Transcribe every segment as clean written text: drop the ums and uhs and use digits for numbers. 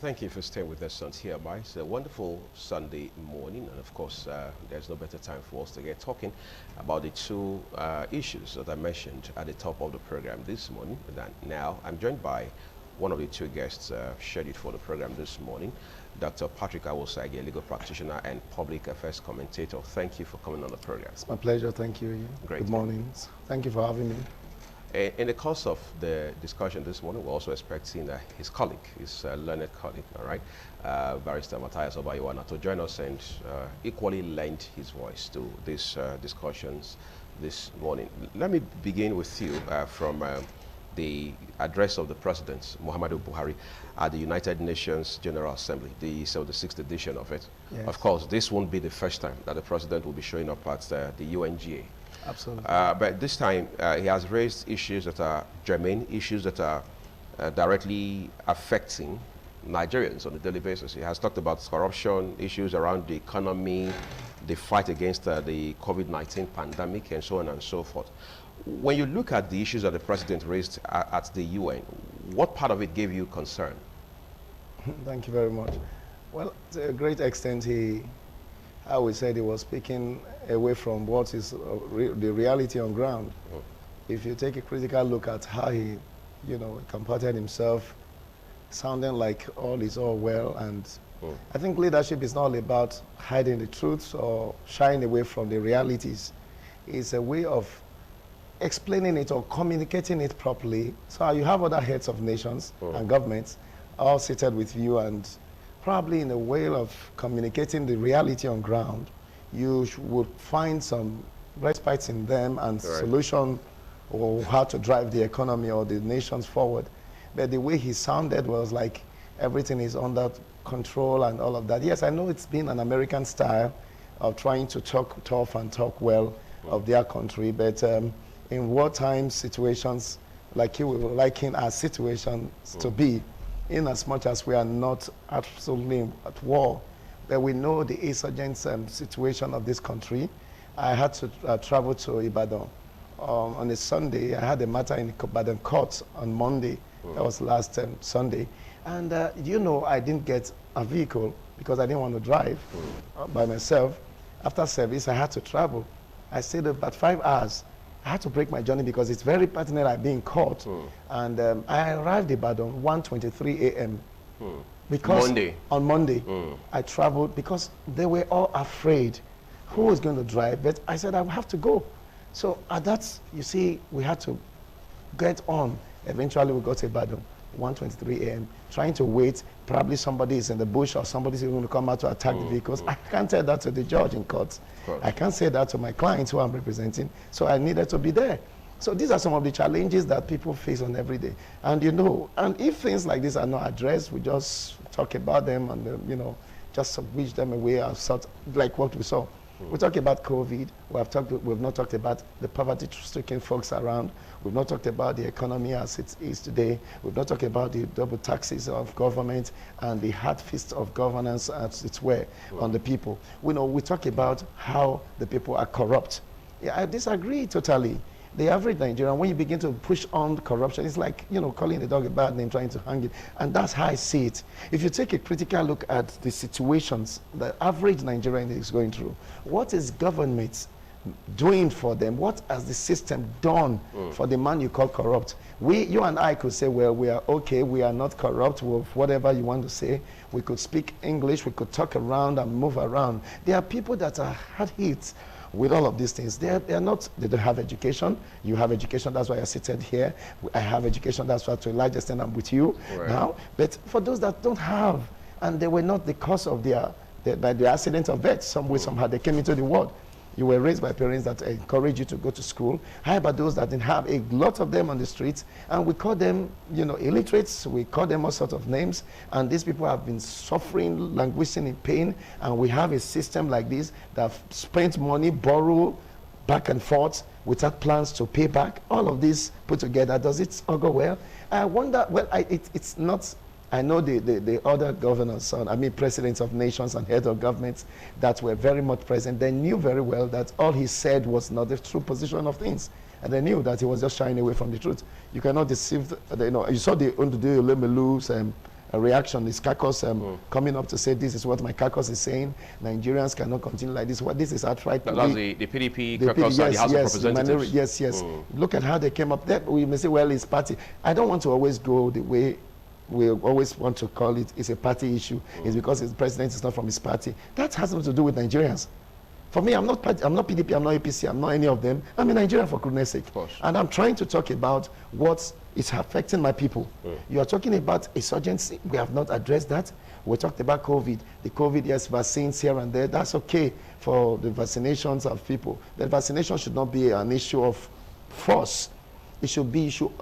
Thank you for staying with us on TMI. It's a wonderful Sunday morning, and of course, there's no better time for us to get talking about the two issues that I mentioned at the top of the program this morning. Now, I'm joined by one of the two guests scheduled for the program this morning, Dr. Patrick Awosage, a legal practitioner and public affairs commentator. Thank you for coming on the program. It's my pleasure. Thank you. Great. Good morning. Thank you for having me. In the course of the discussion this morning, we're also expecting his colleague, his learned colleague, all right, Barrister Matthias Obayiwana, to join us and equally lend his voice to these discussions this morning. Let me begin with you from the address of the President, Muhammadu Buhari, at the United Nations General Assembly, the 76th edition of it. Yes. Of course, this won't be the first time that the President will be showing up at the UNGA. Absolutely. But this time, he has raised issues that are germane, issues that are directly affecting Nigerians on a daily basis. He has talked about corruption, issues around the economy, the fight against the COVID-19 pandemic, and so on and so forth. When you look at the issues that the President raised at the UN, what part of it gave you concern? Thank you very much. Well, to a great extent, I would say he was speaking away from what is the reality on ground. Mm. If you take a critical look at how he, comported himself, sounding like all is all well, and I think leadership is not all about hiding the truths or shying away from the realities. It's a way of explaining it or communicating it properly. So you have other heads of nations and governments all seated with you, and probably in a way of communicating the reality on ground, you would find some respite in them and solution or how to drive the economy or the nations forward. But the way he sounded was like everything is under control and all of that. Yes, I know it's been an American style of trying to talk tough and talk well of their country, but in wartime situations, like you would liken our situations to be, in as much as we are not absolutely at war, but we know the insurgent situation of this country. I had to travel to Ibadan on a Sunday. I had a matter in Ibadan court on Monday. That was last Sunday. And I didn't get a vehicle because I didn't want to drive by myself. After service, I had to travel. I stayed about 5 hours. I had to break my journey because it's very pertinent I'm being caught. And I arrived in Ibadan 1:23 a.m. Because on Monday, I traveled because they were all afraid who was going to drive, but I said I would have to go. So at that, you see, we had to get on. Eventually we got to Ibadan 1:23 a.m. trying to wait. Probably somebody is in the bush or somebody's going to come out to attack the vehicles. I can't tell that to the judge in court. I can't say that to my clients who I'm representing. So I needed to be there. So these are some of the challenges that people face on every day. And and if things like this are not addressed, we just talk about them and just wish them away, like what we saw. We talk about COVID. We've not talked about the poverty-stricken folks around. We've not talked about the economy as it is today. We've not talked about the double taxes of government and the hard fist of governance as it were on the people. We talk about how the people are corrupt. Yeah, I disagree totally. The average Nigerian, when you begin to push on corruption, it's like, calling the dog a bad name, trying to hang it. And that's how I see it. If you take a critical look at the situations the average Nigerian is going through, what is government doing for them? What has the system done for the man you call corrupt? You and I could say, well, we are okay, we are not corrupt, whatever you want to say. We could speak English, we could talk around and move around. There are people that are hard hit with all of these things. They don't have education. You have education, that's why you're seated here. I have education, that's why to a large extent I'm with you now. But for those that don't have, and they were not the cause of the accident of death, some way, somehow they came into the world. You were raised by parents that encourage you to go to school. How about those that didn't have? A lot of them on the streets, and we call them, illiterates. We call them all sorts of names, and these people have been suffering, languishing in pain, and we have a system like this that spent money, borrow back and forth without plans to pay back. All of this put together, does it all go well? I wonder, well, it's not. I know the other governors, presidents of nations and heads of governments that were very much present, they knew very well that all he said was not the true position of things. And they knew that he was just shying away from the truth. You cannot deceive, you saw the Undudu Lemelu's reaction. His caucus coming up to say, this is what my caucus is saying. Nigerians cannot continue like this. What this is outright. That's the PDP caucus at the House of Representatives. Yes. Look at how they came up. That we may say, well, it's party. I don't want to always go the way we always want to call it. It's a party issue. It's because the president is not from his party. That has nothing to do with Nigerians. For me, I'm not PDP, I'm not APC, I'm not any of them. I'm a Nigerian, for goodness sake. And I'm trying to talk about what is affecting my people. You are talking about insurgency. We have not addressed that. We talked about COVID. The COVID, yes, vaccines here and there. That's okay for the vaccinations of people. The vaccination should not be an issue of force. It should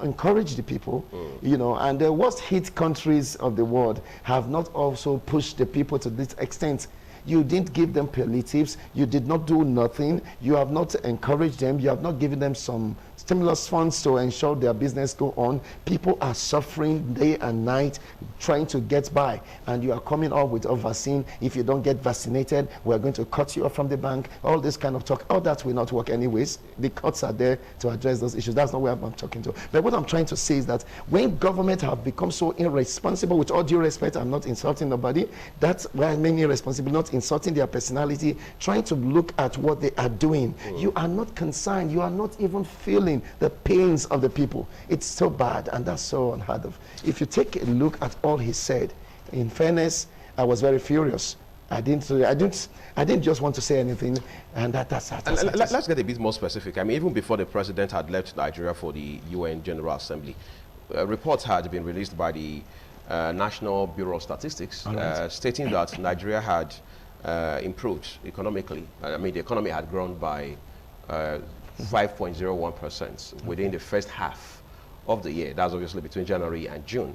encourage the people, you know, and the worst hit countries of the world have not also pushed the people to this extent. You didn't give them palliatives. You did not do nothing. You have not encouraged them. You have not given them some stimulus funds to ensure their business go on. People are suffering day and night trying to get by, and you are coming up with a vaccine. If you don't get vaccinated, we're going to cut you off from the bank. All this kind of talk, all that will not work anyways. The cuts are there to address those issues. That's not where I'm talking to. But what I'm trying to say is that when government have become so irresponsible, with all due respect, I'm not insulting nobody, that's why I mean irresponsible, not insulting their personality, trying to look at what they are doing. You are not concerned. You are not even feeling the pains of the people. It's so bad, and that's so unheard of. If you take a look at all he said, in fairness, I was very furious. I didn't just want to say anything, and that's let's get a bit more specific. I mean, even before the president had left Nigeria for the UN General Assembly, reports had been released by the National Bureau of Statistics stating that Nigeria had improved economically. I mean, the economy had grown by 5.01% within the first half of the year. That's obviously between January and June.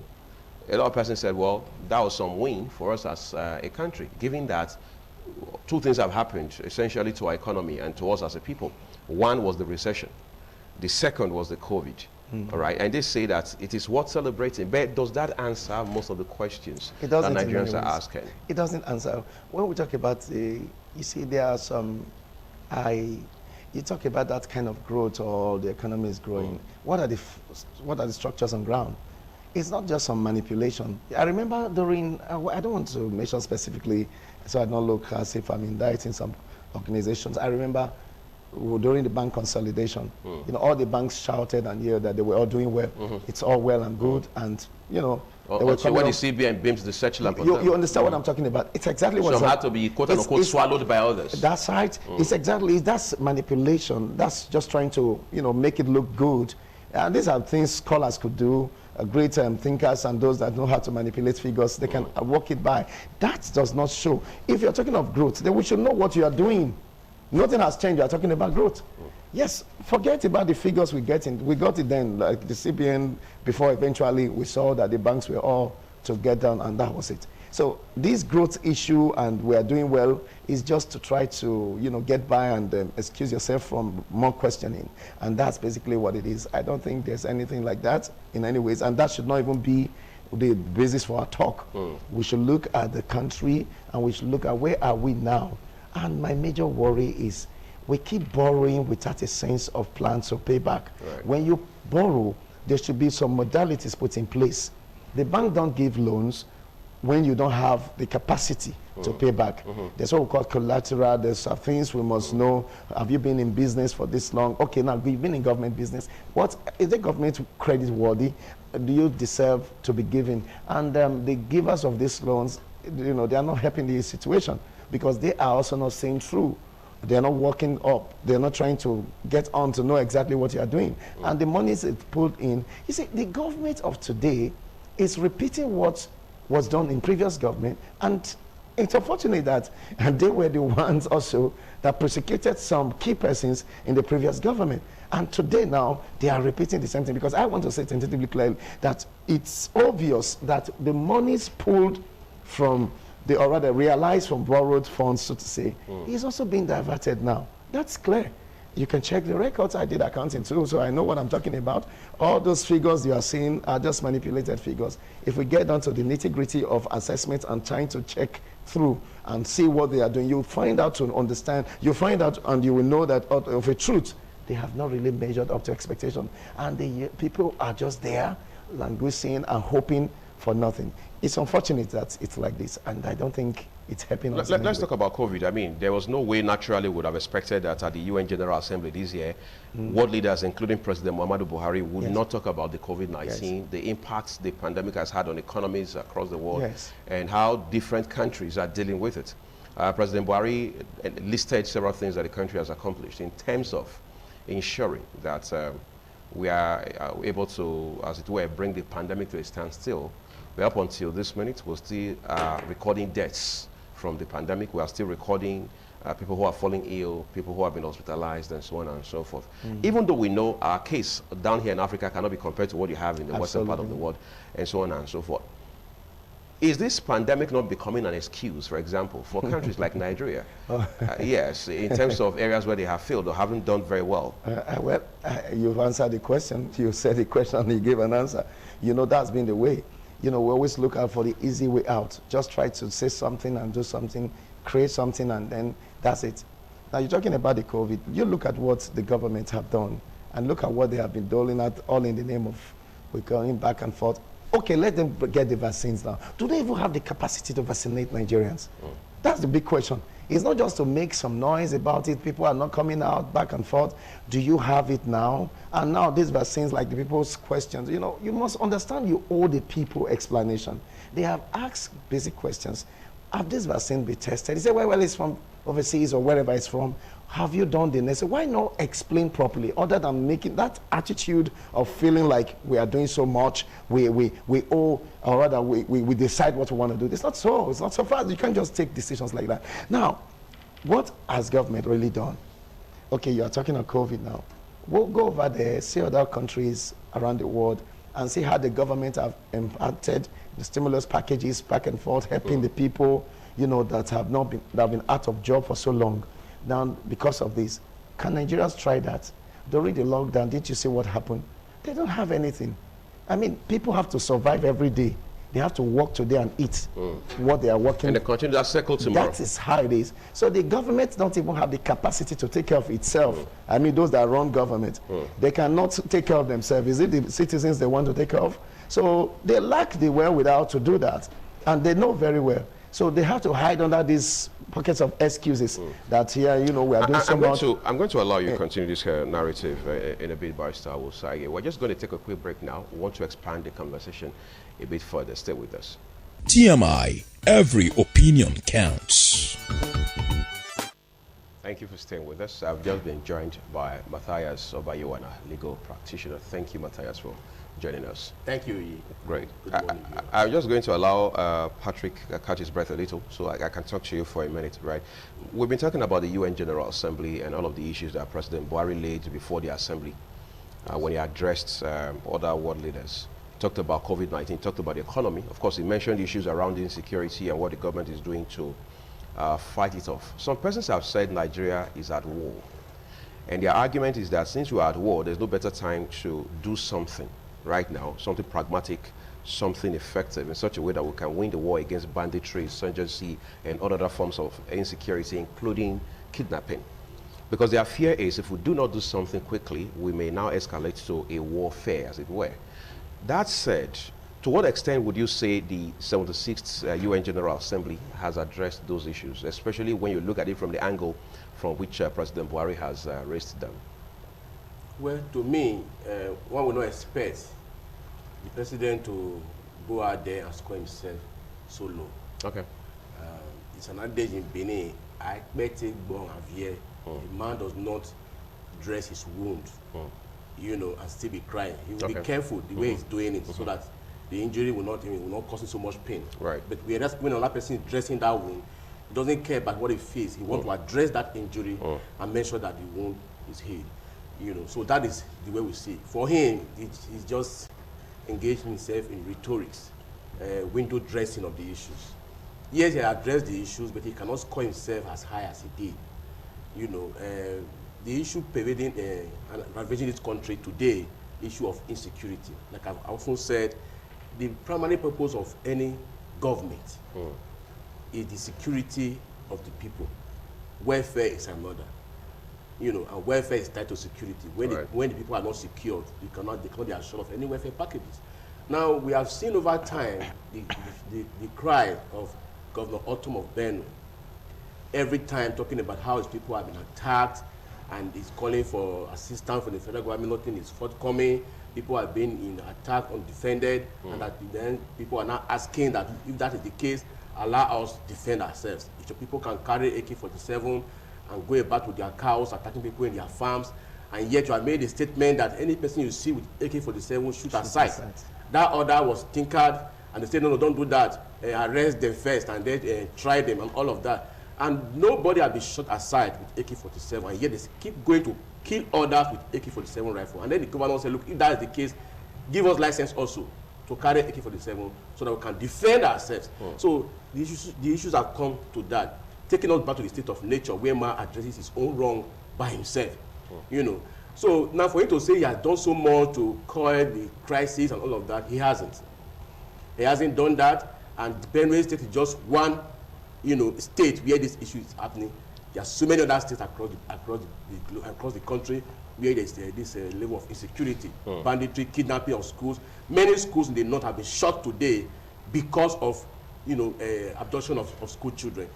A lot of persons said, well, that was some win for us as a country, given that two things have happened essentially to our economy and to us as a people. One was the recession. The second was the COVID. All right, and they say that it is worth celebrating, but does that answer most of the questions that Nigerians are asking? It doesn't answer. When we talk about you see, there are some, you talk about that kind of growth, or the economy is growing. What are the structures on ground? It's not just some manipulation. I remember during, I don't want to mention specifically, so I don't look as if I'm indicting some organizations. I remember during the bank consolidation, you know, all the banks shouted and yelled that they were all doing well. It's all well and good, and you know. They were when the CBN beams the search lamp. You understand what I'm talking about? It's exactly what. Some had to be quote unquote swallowed by others. That's right. That's manipulation. That's just trying to, you know, make it look good. And these are things scholars could do. Great thinkers and those that know how to manipulate figures, they can walk it by. That does not show. If you're talking of growth, then we should know what you are doing. Nothing has changed. You are talking about growth. Yes, forget about the figures we get in. We got it then, like the CBN, before eventually we saw that the banks were all together, and that was it. So this growth issue, and we are doing well, is just to try to, you know, get by and excuse yourself from more questioning. And that's basically what it is. I don't think there's anything like that in any ways, and that should not even be the basis for our talk. We should look at the country, and we should look at where are we now. And my major worry is we keep borrowing without a sense of plan to pay back. Right. When you borrow, there should be some modalities put in place. The bank don't give loans when you don't have the capacity to pay back. There's what we call collateral. There's some things we must know. Have you been in business for this long? Okay, now we've been in government business. What is the government credit worthy? Do you deserve to be given? And the givers of these loans, you know, they are not helping the situation, because they are also not saying through. They're not working up. They're not trying to get on to know exactly what you are doing. And the money is pulled in. You see, the government of today is repeating what was done in previous government, and it's unfortunate that they were the ones also that persecuted some key persons in the previous government. And today now, they are repeating the same thing, because I want to say tentatively clearly that it's obvious that the monies pulled from or rather realized from borrowed funds, so to say, is also being diverted now. That's clear. You can check the records. I did accounting too, so I know what I'm talking about. All those figures you are seeing are just manipulated figures. If we get down to the nitty-gritty of assessment and trying to check through and see what they are doing, you'll find out to understand. You'll find out and you will know that of a truth, they have not really measured up to expectation. And the people are just there, languishing and hoping for nothing. It's unfortunate that it's like this, and I don't think it's helping us. Let's talk about COVID. I mean, there was no way naturally would have expected that at the UN General Assembly this year, world leaders, including President Muhammadu Buhari, would not talk about the COVID-19, the impacts the pandemic has had on economies across the world, and how different countries are dealing with it. President Buhari listed several things that the country has accomplished in terms of ensuring that we are able to, as it were, bring the pandemic to a standstill. Up until this minute, we're still recording deaths from the pandemic. We are still recording people who are falling ill, people who have been hospitalized, and so on and so forth. Even though we know our case down here in Africa cannot be compared to what you have in the western part of the world, and so on and so forth. Is this pandemic not becoming an excuse, for example, for countries like Nigeria? Yes, in terms of areas where they have failed or haven't done very well. Well, you've answered the question. You said the question and you gave an answer. You know, that's been the way. You know, we always look out for the easy way out. Just try to say something and do something, create something, and then that's it. Now, you're talking about the COVID. You look at what the government have done and look at what they have been doling out, all in the name of we're going back and forth. Okay, let them get the vaccines now. Do they even have the capacity to vaccinate Nigerians? That's the big question. It's not just to make some noise about it. People are not coming out back and forth. Do you have it now? And now these vaccines, like the people's questions, you know, you must understand you owe the people explanation. They have asked basic questions. Have this vaccine been tested? They say, well, it's from overseas or wherever it's from. Have you done the necessary? Why not explain properly, other than making that attitude of feeling like we are doing so much, we owe, or rather we decide what we want to do. It's not so. It's not so fast. You can't just take decisions like that. Now, what has government really done? Okay, you are talking about COVID now. We'll go over there, see other countries around the world, and see how the government have impacted the stimulus packages back and forth, helping the people, you know, that have been out of job for so long. Now, because of this, can Nigerians try that? During the lockdown, did you see what happened? They don't have anything. I mean, people have to survive every day. They have to work today and eat what they are working. And they continue that cycle tomorrow. That is how it is. So the government don't even have the capacity to take care of itself. I mean, those that run government, they cannot take care of themselves. Is it the citizens they want to take care of? So they lack the wherewithal to do that. And they know very well. So they have to hide under these pockets of excuses that here, you know, we are doing so much. I'm going to allow you to continue this narrative in a bit, Barrister Awosage. We're just going to take a quick break now. We want to expand the conversation a bit further. Stay with us. TMI, every opinion counts. Thank you for staying with us. I've just been joined by Matthias Obayiwana, legal practitioner. Thank you, Matthias, for joining us. Thank you. Great. Good morning. I'm just going to allow Patrick catch his breath a little so I can talk to you for a minute, right? We've been talking about the UN General Assembly and all of the issues that President Buhari laid before the Assembly when he addressed other world leaders. Talked about COVID-19, talked about the economy. Of course, he mentioned issues around insecurity and what the government is doing to fight it off. Some persons have said Nigeria is at war. And their argument is that since we are at war, there's no better time to do something right now, something pragmatic, something effective in such a way that we can win the war against banditry, insurgency, and other forms of insecurity, including kidnapping. Because their fear is if we do not do something quickly, we may now escalate to a warfare, as it were. That said, to what extent would you say the 76th UN General Assembly has addressed those issues, especially when you look at it from the angle from which President Buhari has raised them? Well, to me, one would not expect the president to go out there and score himself so low. Okay. It's an adage in Benin. I expect it born here. A man does not dress his wound, you know, and still be crying. He will be careful the way he's doing it, so that the injury will not cause him so much pain. Right. But whereas when another person is dressing that wound, he doesn't care about what he feels. He wants to address that injury and make sure that the wound is healed. You know, so that is the way we see it. For him, he's just engaged himself in rhetorics, window dressing of the issues. Yes, he addressed the issues, but he cannot score himself as high as he did. You know, the issue pervading and ravaging this country today, issue of insecurity. Like I've often said, the primary purpose of any government is the security of the people. Welfare is another. You know, and welfare is tied to security. When the people are not secured, they cannot be assured of any welfare packages. Now, we have seen over time the cry of Governor Autumn of Benue, every time talking about how his people have been attacked, and he's calling for assistance from the federal government. Nothing is forthcoming. People are being in attack, undefended, and that then people are now asking that if that is the case, allow us to defend ourselves. If your people can carry AK-47 and go about with their cows, attacking people in their farms, and yet you have made a statement that any person you see with AK-47 shoot aside. That order was tinkered, and they said, no, don't do that. Arrest them first, and then try them, and all of that. And nobody has been shot aside with AK-47, and yet they keep going to kill others with AK-47 rifle. And then the governor said, look, if that is the case, give us license also to carry AK-47 so that we can defend ourselves. So the issues have come to that, taking us back to the state of nature where man addresses his own wrong by himself. You know. So now for him to say he has done so much to curb the crisis and all of that, he hasn't. He hasn't done that, and Benue State is just one, you know, state where this issue is happening. There are so many other states across the country where there is this level of insecurity, banditry, kidnapping of schools. Many schools in the north have been shut today because of, you know, abduction of school children.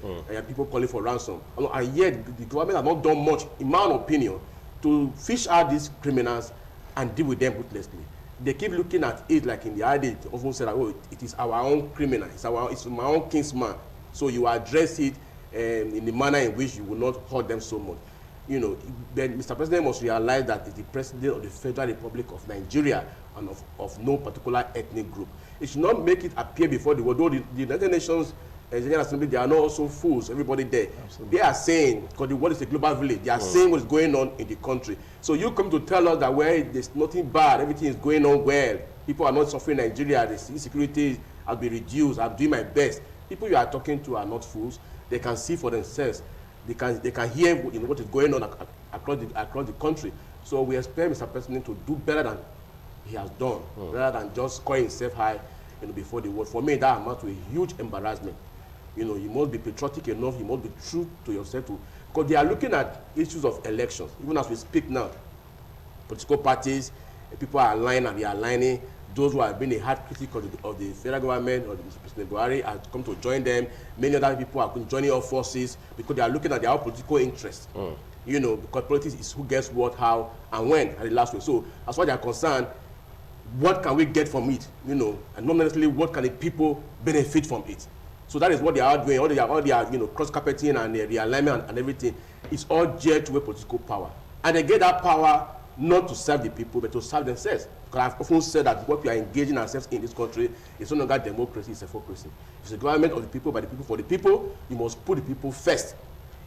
People calling for ransom. And yet the government has not done much, in my opinion, to fish out these criminals and deal with them ruthlessly. They keep looking at it like in the idea, they often say that, oh, it is our own criminal, it's my own kinsman. So you address it in the manner in which you will not hurt them so much. You know, then Mr. President must realize that it's the President of the Federal Republic of Nigeria and of no particular ethnic group. It should not make it appear before the world, although the United Nations General Assembly, they are not also fools, everybody there. Absolutely. They are saying, because the world is a global village, they are saying what's going on in the country. So you come to tell us that, well, there's nothing bad, everything is going on well, people are not suffering in Nigeria, the insecurity has been reduced, I'm doing my best. People you are talking to are not fools. They can see for themselves. They can hear, you know, what is going on across the country. So we expect Mr. President to do better than he has done, rather than just scoring himself high, you know, before the world. For me, that amounts to a huge embarrassment. You know, you must be patriotic enough, you must be true to yourself, because they are looking at issues of elections. Even as we speak now, political parties, people are aligning and they are aligning. Those who have been a hard critic of the federal government or the President Buhari have come to join them. Many other people are joining our forces because they are looking at their own political interests. You know, because politics is who gets what, how, and when at the last way. So as far as they are concerned, what can we get from it? You know, and not necessarily what can the people benefit from it. So that is what they are doing. All they are, you know, cross-carpeting and realignment and everything. It's all geared to a political power. And they get that power not to serve the people, but to serve themselves. Because I've often said that what we are engaging ourselves in this country is no longer democracy, it's hypocrisy. It's a government of the people, by the people, for the people. You must put the people first.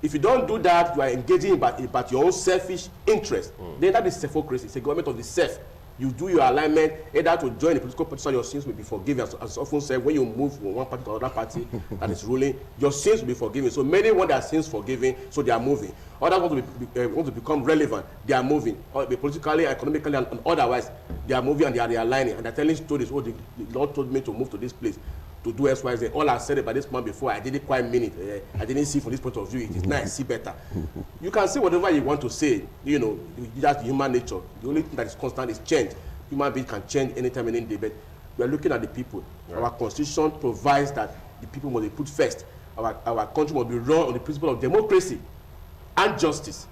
If you don't do that, you are engaging about your own selfish interest. Then that is hypocrisy. It's a government of the self. You do your alignment, either to join the political party so your sins will be forgiven. As often said, when you move from one party to another party that is ruling, your sins will be forgiven. So many want their sins forgiven, so they are moving. Others want to become relevant, they are moving. Or politically, economically, and otherwise, they are moving and they are realigning. And they're telling stories, oh, the Lord told me to move to this place, to do X, Y, Z. All I said about this man before, I didn't quite mean it. I didn't see from this point of view. It is nice, see better. You can say whatever you want to say. You know, that's human nature. The only thing that is constant is change. Human beings can change anytime, any day. But we are looking at the people. Right. Our constitution provides that the people must be put first. Our country must be run on the principle of democracy and justice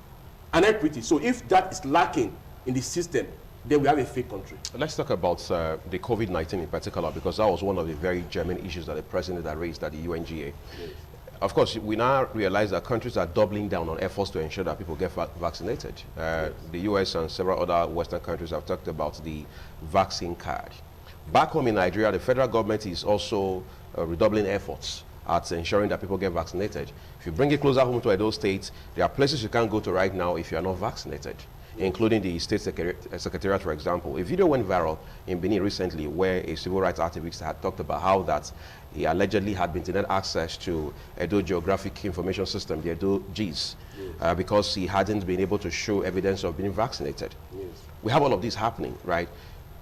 and equity. So if that is lacking in the system, then we have a fake country. Let's talk about the COVID-19 in particular, because that was one of the very germane issues that the president had raised at the UNGA. Yes. Of course, we now realize that countries are doubling down on efforts to ensure that people get vaccinated. Yes. The US and several other Western countries have talked about the vaccine card. Back home in Nigeria, the federal government is also redoubling efforts at ensuring that people get vaccinated. If you bring it closer home to Edo State, there are places you can't go to right now if you are not vaccinated, including the state secretariat, for example. A video went viral in Benin recently where a civil rights activist had talked about how that he allegedly had been denied access to Edo Geographic Information System, the Edo GIS, because he hadn't been able to show evidence of being vaccinated. Yes. We have all of this happening, right?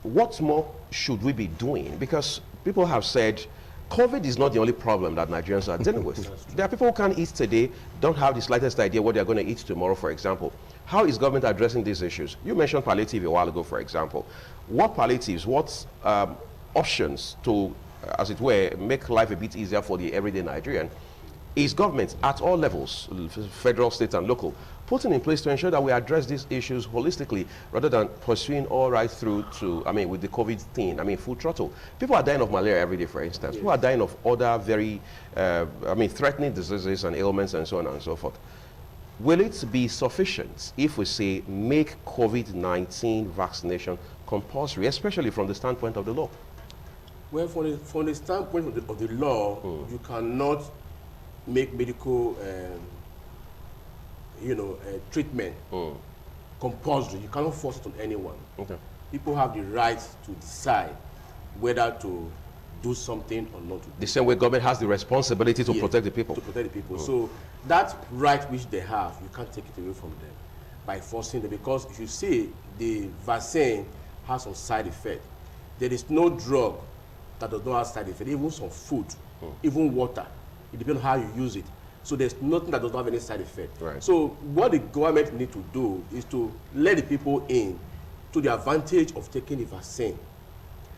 What more should we be doing? Because people have said COVID is not the only problem that Nigerians are dealing with. There are people who can't eat today, don't have the slightest idea what they're going to eat tomorrow, for example. How is government addressing these issues? You mentioned palliative a while ago, for example. What palliatives, what options to, as it were, make life a bit easier for the everyday Nigerian is government at all levels, federal, state, and local, putting in place to ensure that we address these issues holistically rather than pursuing all right through to, I mean, with the COVID thing, I mean, full throttle. People are dying of malaria every day, for instance. People are dying of other very, I mean, threatening diseases and ailments and so on and so forth. Will it be sufficient if we say make COVID-19 vaccination compulsory, especially from the standpoint of the law? Well, from the standpoint of the law, you cannot make medical, treatment compulsory. You cannot force it on anyone. Okay. People have the right to decide whether to do something or not to do. The same way government has the responsibility to protect the people. To protect the people. So that right which they have, you can't take it away from them by forcing them. Because if you see, the vaccine has some side effect. There is no drug that does not have side effect. Even some food, even water. It depends on how you use it. So there's nothing that does not have any side effect. Right. So what the government need to do is to let the people in to the advantage of taking the vaccine.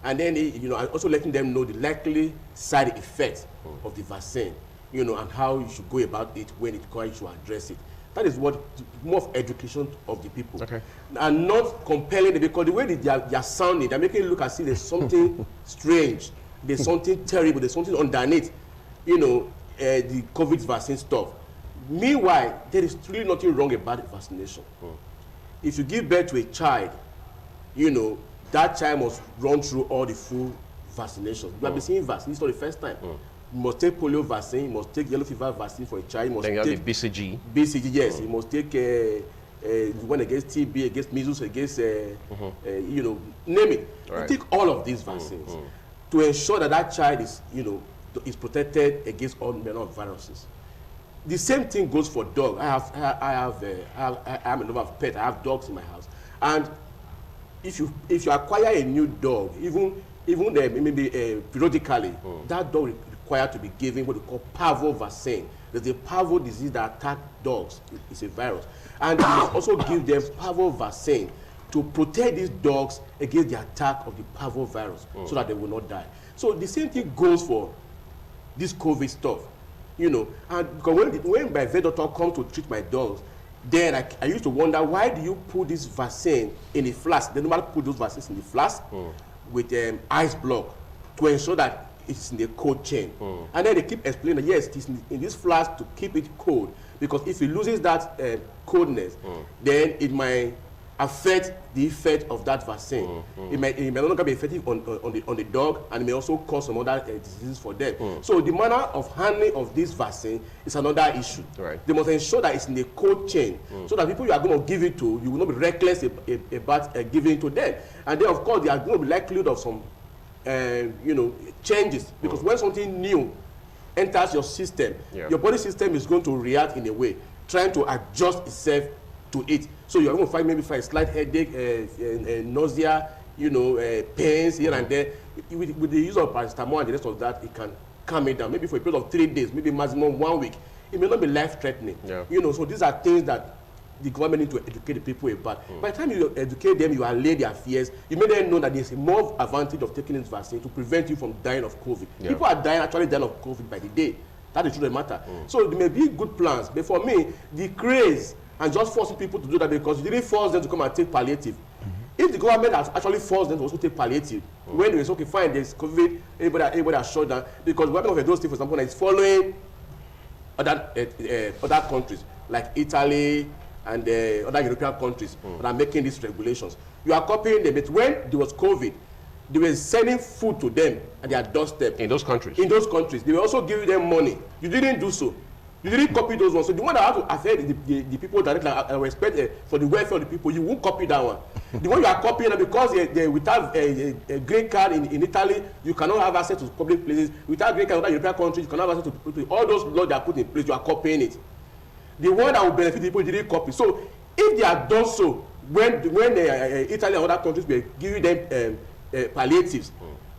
And then, and also letting them know the likely side effects of the vaccine, and how you should go about it when it comes to address it. That is what, more of education of the people. Okay. And not compelling them, because the way they are sounding, they're making it look as if there's something strange, there's something terrible, there's something underneath, the COVID vaccine stuff. Meanwhile, there is really nothing wrong about the vaccination. If you give birth to a child, that child must run through all the full vaccinations. You have been seeing vaccines for the first time. You must take polio vaccine, you must take yellow fever vaccine for a child. You must then you take have the BCG. BCG, yes. You must take the one against TB, against measles, against, name it. Right. You take all of these vaccines to ensure that that child is, is protected against all manner of viruses. The same thing goes for dogs. I'm a lover of pets. I have dogs in my house, and if you acquire a new dog, even maybe periodically, that dog is required to be given what they call parvo vaccine. There's a parvo disease that attacks dogs. It's a virus, and you must also give them parvo vaccine to protect these dogs against the attack of the parvo virus, so that they will not die. So the same thing goes for this COVID stuff, and because when my vet doctor comes to treat my dogs, then I used to wonder, why do you put this vaccine in a flask? They normally put those vaccines in the flask with ice block to ensure that it's in the cold chain. And then they keep explaining that, yes, it's in this flask to keep it cold, because if it loses that coldness, then it might affect the effect of that vaccine. It may no longer be effective on the dog, and it may also cause some other diseases for them. So the manner of handling of this vaccine is another issue. Right. They must ensure that it's in the cold chain, so that people you are going to give it to, you will not be reckless about giving it to them. And then, of course, there are going to be likelihood of some changes, because when something new enters your system, your body system is going to react in a way, trying to adjust itself to it. So you're going to find maybe a slight headache, nausea, pains here and there. With the use of paracetamol and the rest of that, it can calm it down. Maybe for a period of 3 days, maybe maximum 1 week. It may not be life-threatening. So these are things that the government need to educate the people about. By the time you educate them, you allay their fears. You make them know that there's a more advantage of taking this vaccine to prevent you from dying of COVID. People are actually dying of COVID by the day. That is the truth of the matter. So there may be good plans, but for me, the craze and just forcing people to do that, because you didn't force them to come and take palliative. If the government has actually forced them to also take palliative, when it's okay, fine, there's COVID, everybody has shut down, because the government of those states, for example, is following other countries like Italy and other European countries that are making these regulations. You are copying them, but when there was COVID, they were sending food to them at their doorstep. In those countries? In those countries. They were also giving them money. You didn't do so. You didn't copy those ones. So the one that has to affect the people directly, I respect for the welfare of the people, you won't copy that one. The one you are copying, because without a green card in Italy, you cannot have access to public places. Without green card in other European countries, you cannot have access to public places. All those laws that are put in place, you are copying it. The one that will benefit the people, you didn't copy. So if they had done so, when Italy and other countries were giving them palliatives,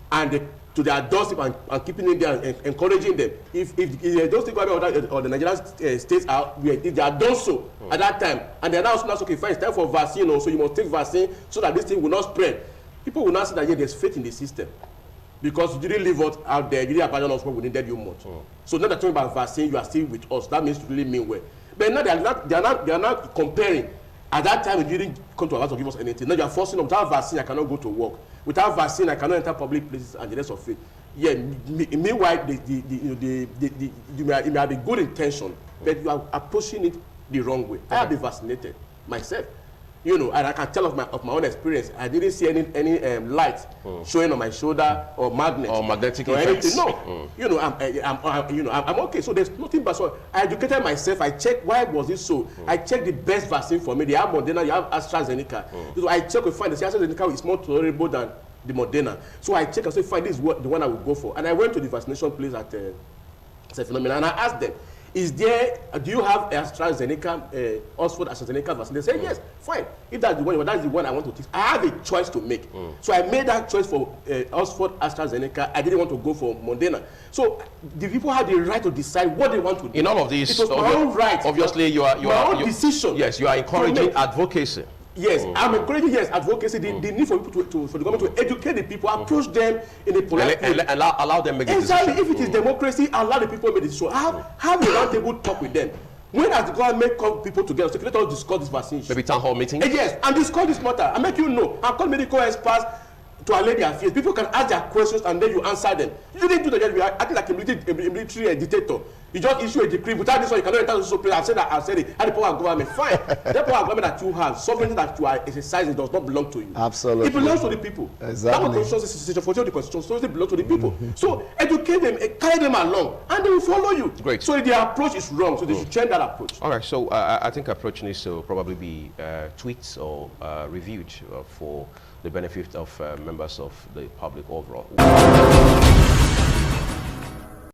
and to their doorstep and keeping them there and encouraging them. If those things or the Nigerian states if they are done so at that time, and they are now okay, fine, it's time for vaccine, so you must take vaccine so that this thing will not spread. People will not see that there's faith in the system. because you didn't leave us out there, you didn't abandon us when we needed you much. So now that talking about vaccine, you are still with us. That means you really mean well. But now they are not comparing. At that time, you didn't come to our house to give us anything. Now you are forcing us. Without vaccine, I cannot go to work. Without vaccine, I cannot enter public places and the rest of it. Yeah, meanwhile, you may have a good intention, but you are approaching it the wrong way. I have been vaccinated myself. You know, and I can tell of my own experience. I didn't see any light showing on my shoulder or magnet or magnetic or effects. anything. No, you know, I'm okay. So there's nothing but so I educated myself. I checked why was it so. I checked the best vaccine for me. They have Moderna, you have AstraZeneca. So I checked and find the AstraZeneca is more tolerable than the Moderna. So I checked and said, fine, this is the one I will go for. And I went to the vaccination place at Phenomenal, and I asked them, do you have AstraZeneca, Oxford AstraZeneca vaccine? They said, yes, fine. If that's the one I want to take. I have a choice to make. So I made that choice for Oxford AstraZeneca. I didn't want to go for Moderna. So the people have the right to decide what they want to do. In all of these, it was my own right. Obviously, you are my own decision. Yes, you are encouraging advocacy. Yes, I'm encouraging advocacy. The need for people for the government to educate the people, approach them in a polite way, and allow them make a decision. Exactly. If it is democracy, allow the people make the decision. Have a roundtable talk with them. When has the government call people together? So let us discuss this vaccine. Maybe town hall meeting. Yes, and discuss this matter. I make you know. I call medical experts to allay their fears. People can ask their questions and then you answer them. You didn't do that. You are acting like a military dictator. You just issue a decree. Without this one, you cannot enter the social place. I've said that. I've said it. And the power of government, fine. The power of government that you have, sovereignty that you are exercising does not belong to you. Absolutely. It belongs to the people. Exactly. That was Constitution 40 of the Constitution. So it belongs to the people. So educate them, carry them along, and they will follow you. Great. So if their approach is wrong, so they should change that approach. All right. So I think approach needs to probably be tweaked or reviewed for the benefit of members of the public overall.